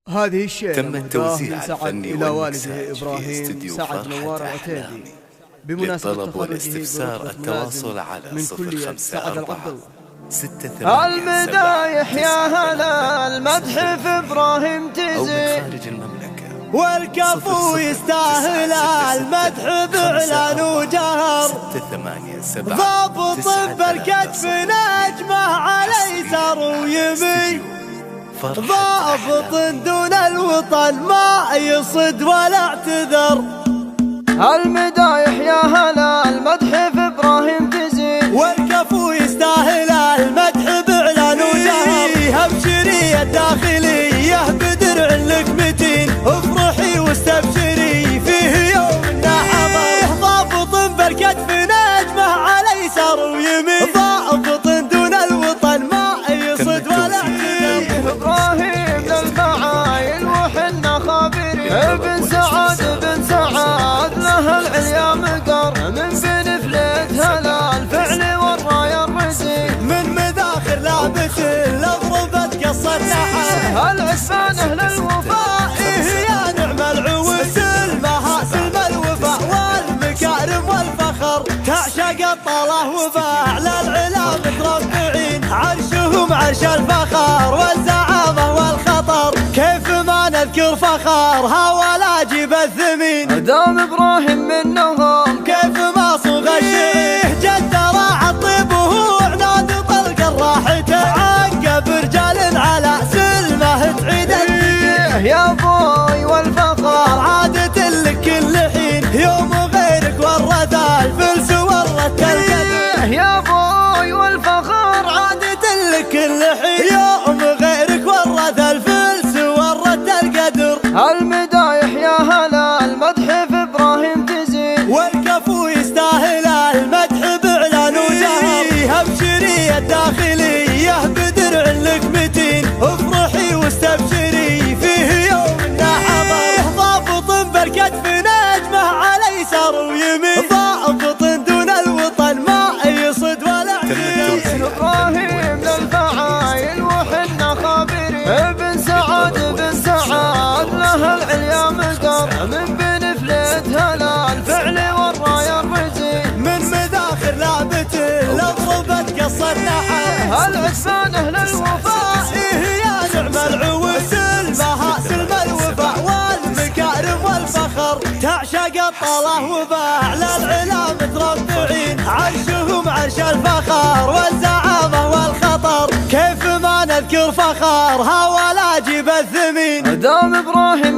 هذه الشيء تم التوزيع من سعد الفني إلى والمكساج والده في إبراهيم استديو سعد نوار فرحة العتيبي أحلامي. بمناسبة للطلب تخرجه والاستفسار برتبة التواصل ملازم على من كلية سعد العبد 054 الله. 68 المدايح يا هلا المدح في إبراهيم أو من تزيد خارج المملكة، والكفو يستاهل المدح بإعلان وجهر. 687 ضابط بالكتف نجمه على يسار ويمين، ضابط دون الوطن ما يصد ولا اعتذر. المدايح يا هلا المدح في إبراهيم تزيد، والكفو يستاهل المدح بإعلان وجهر. ابشري الداخلية بدرع لك متين، افرحي واستبشري فيه يومنا حضر. ضابط بالكتف نجمه على يسار ويمين، ضابط دون الوطن ما يصد ولا اعتذر. إبراهيم للمعاين وحنا خابرين، ابن سعد بن سعد له العليا مقر، من بين فليت هلا الفعل والراية الرزين. من مداخل لابس الاضربت قصة نحر، العسفان اهل الوفاء يا نعم العود. المهاسل الوفاء والمكارم والفخر، تعشق الطله وباعلى العلا متربعين. عرشهم عرش الفخر والزعامة والخطر، كيف ما نذكر فخرها ولا جيب الثمين. دام إبراهيم منهم كيف ما صغ الشعير، جد راعى الطيب وهو عناد طلق الراحته. عقب رجال على سلمه تعيد الدين، يا بوي والفخر عادة لك كل حين. يوم غيرك ورث الفلس ورث القدر، يا بوي والفخر عادة لك كل حين. يوم غيرك ورث الفلس ورث القدر. المدايح يا هلا المدح في إبراهيم تزيد، والكفو يستاهل المدح بإعلان وجهر. ابشري الداخلية بدرع لك متين، افرحي واستبشري فيه يومنا حضر. ضابط بالكتف نجمه على يسار ويمين، ضابط دون الوطن ما يصد ولا اعتذر. إبراهيم للفعايل وحنا خابرين، ابن سعد بن سعد له العليا مقر، من بين فليت هلا الفعل والراية الرزين. من مداخل لابت الاضربت قصة نحر، العسفان اهل الوفاء يا نعم العود. المهاسل الوفاء والمكارم والفخر، تعشق الطله وباعلى العلا متربعين. عرشهم عرش الفخر والزعامة والخطر، كيف ما نذكر فخرها ولا جيب الثمين. دام إبراهيم